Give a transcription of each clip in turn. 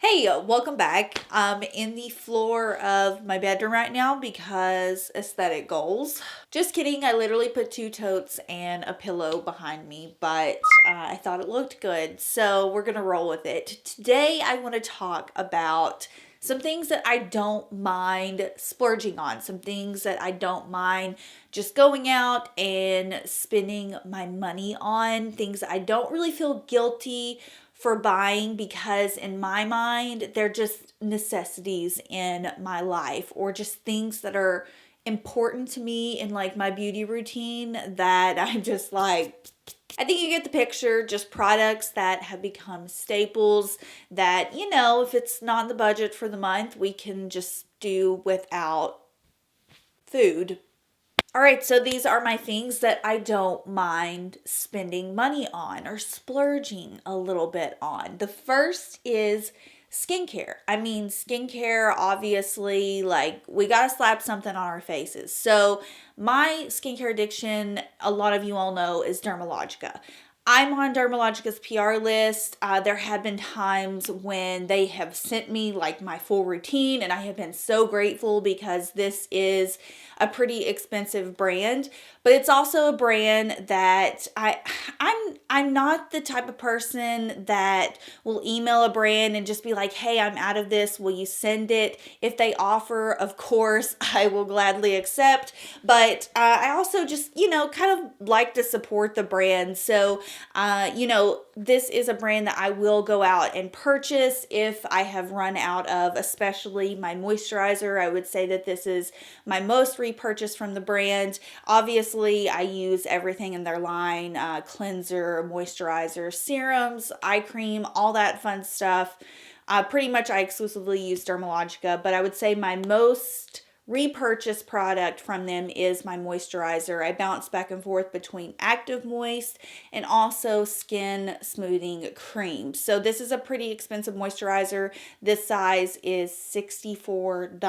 Hey, welcome back. I'm in the floor of my bedroom right now because aesthetic goals. Just kidding, I literally put two totes and a pillow behind me, but I thought it looked good, so we're gonna roll with it. Today, I want to talk about some things that I don't mind splurging on, some things that I don't mind just going out and spending my money on, things I don't really feel guilty for buying because in my mind they're just necessities in my life or just things that are important to me in like my beauty routine that I'm just like, I think you get the picture. Just products that have become staples that, if it's not in the budget for the month, we can just do without food. All right, so these are my things that I don't mind spending money on or splurging a little bit on. The first is skincare. I mean, skincare, obviously, like we got to slap something on our faces. So, my skincare addiction, a lot of you all know, is Dermalogica. I'm on Dermalogica's PR list. There have been times when they have sent me like my full routine, and I have been so grateful because this is a pretty expensive brand, but it's also a brand that I'm not the type of person that will email a brand and just be like, "Hey, I'm out of this. Will you send it?" If they offer, of course, I will gladly accept. But I also just, kind of like to support the brand. So, this is a brand that I will go out and purchase if I have run out of, especially my moisturizer. I would say that this is my most repurchase from the brand. Obviously, I use everything in their line, cleanser, moisturizer, serums, eye cream, all that fun stuff. Pretty much I exclusively use Dermalogica, but I would say my most repurchase product from them is my moisturizer. I bounce back and forth between Active Moist and also Skin Smoothing Cream. So this is a pretty expensive moisturizer. This size is $64.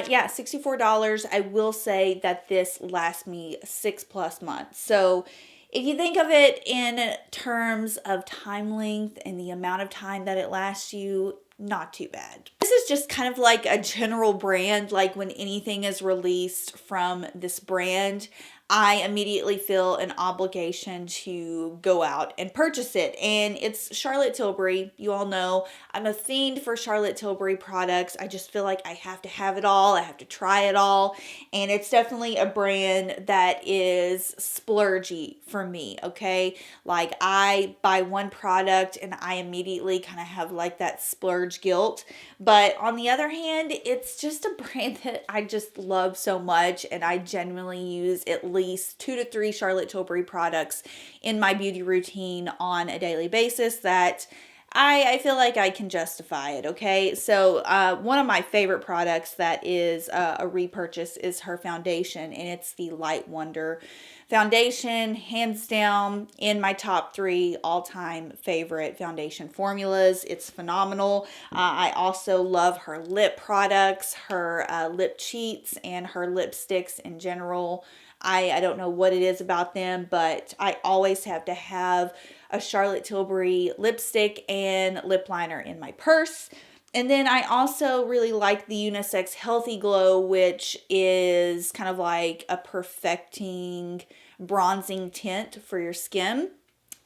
Yeah, $64. I will say that this lasts me 6+ months. So if you think of it in terms of time length and the amount of time that it lasts you, not too bad. This is just kind of like a general brand. Like when anything is released from this brand, I immediately feel an obligation to go out and purchase it. And it's Charlotte Tilbury. You all know I'm a fiend for Charlotte Tilbury products. I just feel like I have to have it all. I have to try it all. And it's definitely a brand that is splurgy for me, okay? Like I buy one product and I immediately kind of have like that splurge guilt. But on the other hand, it's just a brand that I just love so much, and I genuinely use at least 2 to 3 Charlotte Tilbury products in my beauty routine on a daily basis that I feel like I can justify it, okay? So one of my favorite products that is a repurchase is her foundation, and it's the Light Wonder foundation, hands down in my top 3 all-time favorite foundation formulas. It's phenomenal. I also love her lip products, her lip cheats, and her lipsticks in general. I don't know what it is about them, but I always have to have a Charlotte Tilbury lipstick and lip liner in my purse. And then I also really like the Unisex Healthy Glow, which is kind of like a perfecting bronzing tint for your skin.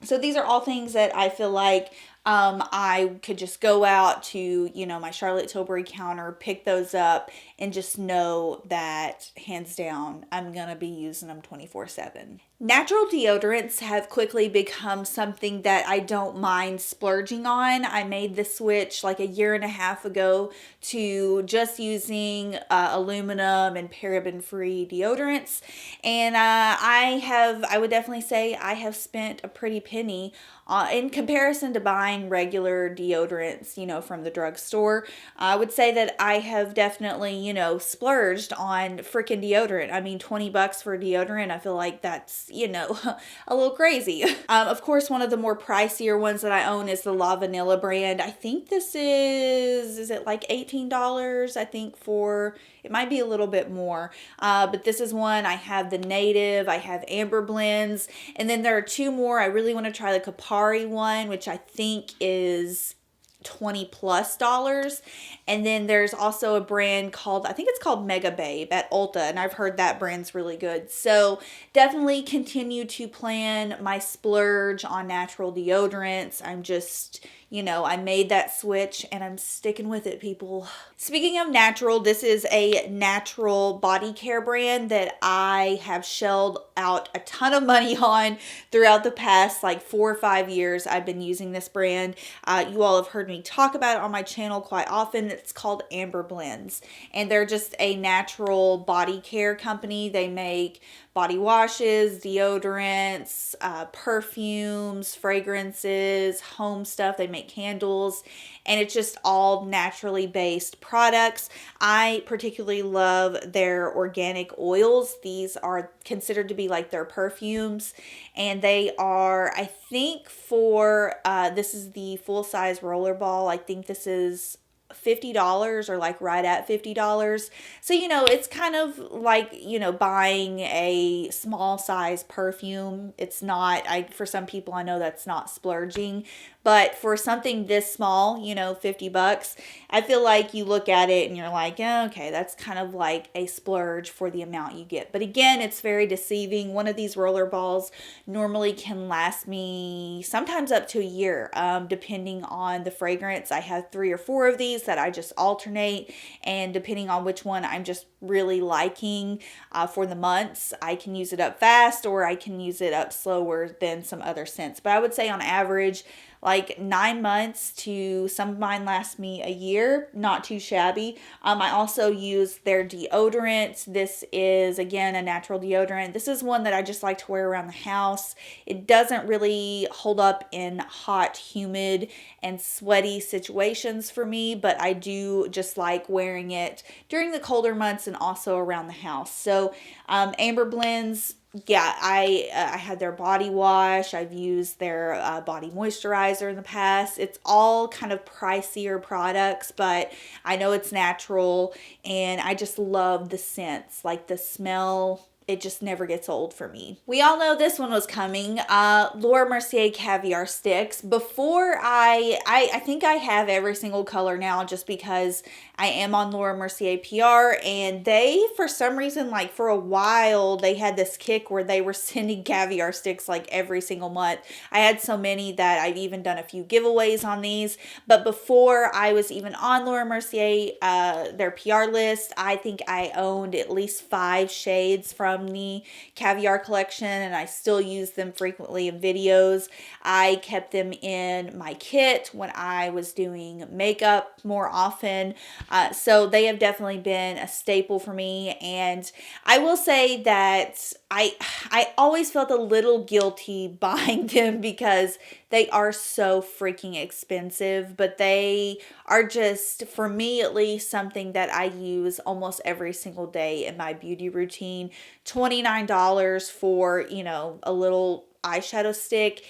So these are all things that I feel like I could just go out to, my Charlotte Tilbury counter, pick those up, and just know that hands down, I'm going to be using them 24/7. Natural deodorants have quickly become something that I don't mind splurging on. I made the switch like a year and a half ago to just using aluminum and paraben-free deodorants. And I would definitely say I have spent a pretty penny in comparison to buying regular deodorants, from the drugstore. I would say that I have definitely, splurged on freaking deodorant. I mean, $20 for deodorant, I feel like that's, a little crazy. Of course, one of the more pricier ones that I own is the Lavanilla brand. I think this is it like $18? I think it might be a little bit more. But this is one. I have the Native, I have Amber Blends, and then there are 2 more. I really want to try the Caviar one, which I think is $20+. And then there's also a brand called, I think it's called Mega Babe at Ulta, and I've heard that brand's really good. So definitely continue to plan my splurge on natural deodorants. I'm just, I made that switch and I'm sticking with it, people. Speaking of natural, this is a natural body care brand that I have shelled out a ton of money on throughout the past like 4 or 5 years. I've been using this brand. You all have heard me talk about it on my channel quite often. It's called Ambre Blends, and they're just a natural body care company. They make body washes, deodorants, perfumes, fragrances, home stuff. They make candles, and it's just all naturally based products. I particularly love their organic oils. These are considered to be like their perfumes, and they are, I think for, this is the full size roller ball. I think this is $50 or like right at $50. So, it's kind of like, buying a small size perfume. It's not, for some people, I know that's not splurging, but for something this small, $50, I feel like you look at it and you're like, yeah, okay, that's kind of like a splurge for the amount you get. But again, it's very deceiving. One of these roller balls normally can last me sometimes up to a year, depending on the fragrance. I have 3 or 4 of these that I just alternate, and depending on which one I'm just really liking for the months, I can use it up fast or I can use it up slower than some other scents. But I would say on average, like 9 months to some of mine last me a year. Not too shabby. I also use their deodorant. This is, again, a natural deodorant. This is one that I just like to wear around the house. It doesn't really hold up in hot, humid, and sweaty situations for me, but I do just like wearing it during the colder months and also around the house. So Ambre Blends, yeah, I had their body wash. I've used their body moisturizer in the past. It's all kind of pricier products, but I know it's natural, and I just love the scents, like the smell. It just never gets old for me. We all know this one was coming. Laura Mercier Caviar Sticks. Before I think I have every single color now, just because I am on Laura Mercier PR, and they, for some reason, like for a while, they had this kick where they were sending caviar sticks like every single month. I had so many that I've even done a few giveaways on these. But before I was even on Laura Mercier, their PR list, I think I owned at least 5 shades from the Caviar collection, and I still use them frequently in videos. I kept them in my kit when I was doing makeup more often. So they have definitely been a staple for me. And I will say that I always felt a little guilty buying them because they are so freaking expensive, but they are just, for me at least, something that I use almost every single day in my beauty routine. $29 for, a little eyeshadow stick.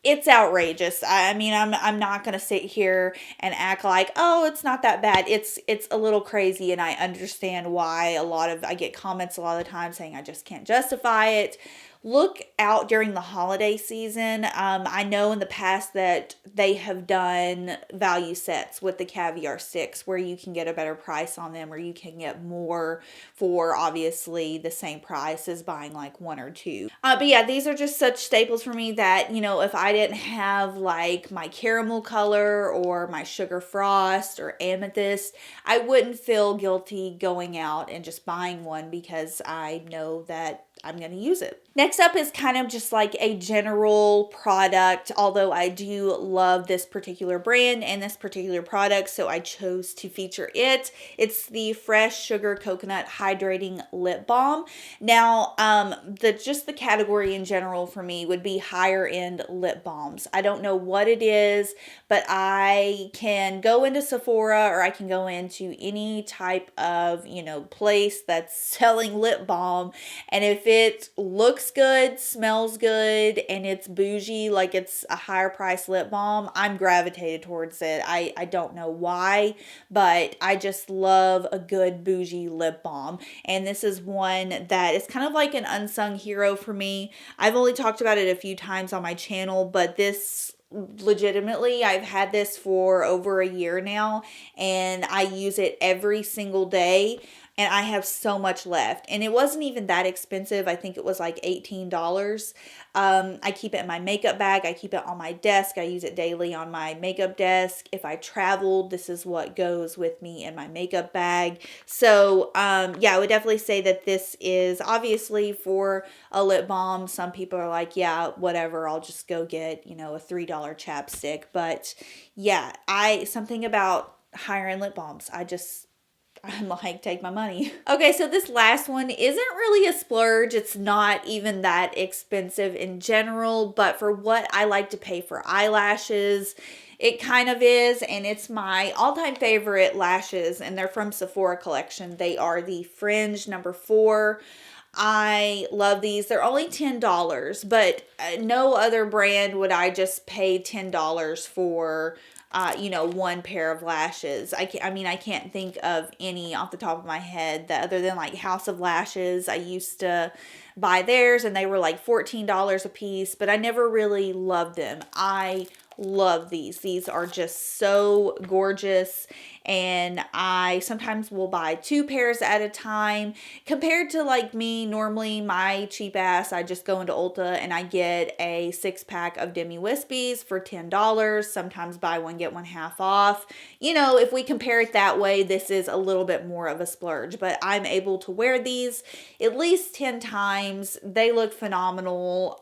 It's outrageous. I mean, I'm not going to sit here and act like, oh, it's not that bad. It's a little crazy, and I understand why I get comments a lot of the time saying I just can't justify it. Look out during the holiday season. I know in the past that they have done value sets with the caviar sticks where you can get a better price on them, or you can get more for obviously the same price as buying like 1 or 2. But yeah, these are just such staples for me that, if I didn't have like my caramel color or my sugar frost or amethyst, I wouldn't feel guilty going out and just buying one because I know that I'm going to use it. Next up is kind of just like a general product, although I do love this particular brand and this particular product, so I chose to feature it. It's the Fresh Sugar Coconut Hydrating Lip Balm. Now, the category in general for me would be higher end lip balms. I don't know what it is, but I can go into Sephora or I can go into any type of, place that's selling lip balm, and if it looks good, smells good, and it's bougie, like it's a higher price lip balm, I'm gravitated towards it. I don't know why, but I just love a good bougie lip balm. And this is one that is kind of like an unsung hero for me. I've only talked about it a few times on my channel, but this legitimately, I've had this for over a year now, and I use it every single day, and I have so much left. And it wasn't even that expensive. I think it was like $18. I keep it in my makeup bag. I keep it on my desk. I use it daily on my makeup desk. If I traveled, this is what goes with me in my makeup bag. So, yeah, I would definitely say that this is obviously for a lip balm. Some people are like, yeah, whatever, I'll just go get, a $3 chapstick. But yeah, something about higher end lip balms, I'm like, take my money. Okay, so this last one isn't really a splurge. It's not even that expensive in general, but for what I like to pay for eyelashes, it kind of is. And it's my all-time favorite lashes, and they're from Sephora collection. They are the Fringe #4. I love these. They're only $10, but no other brand would I just pay $10 for one pair of lashes. I can't think of any off the top of my head that other than like House of Lashes. I used to buy theirs and they were like $14 a piece, but I never really loved them. I love these. These are just so gorgeous, and I sometimes will buy 2 pairs at a time. Compared to like me, normally my cheap ass, I just go into Ulta and I get a 6-pack of Demi Wispies for $10. Sometimes buy one get one half off. If we compare it that way, this is a little bit more of a splurge, but I'm able to wear these at least 10 times. They look phenomenal.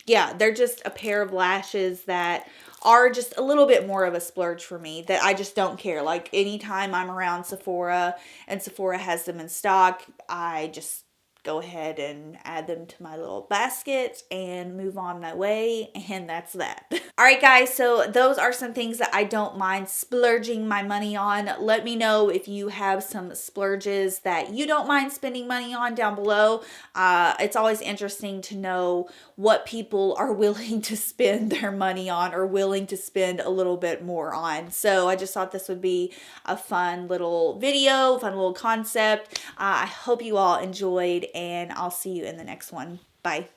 Yeah, they're just a pair of lashes that are just a little bit more of a splurge for me, that I just don't care. Like anytime I'm around Sephora and Sephora has them in stock, I just go ahead and add them to my little basket and move on my way, and that's that. All right, guys, so those are some things that I don't mind splurging my money on. Let me know if you have some splurges that you don't mind spending money on down below. It's always interesting to know what people are willing to spend their money on, or willing to spend a little bit more on. So I just thought this would be a fun little video, fun little concept. I hope you all enjoyed, and I'll see you in the next one. Bye.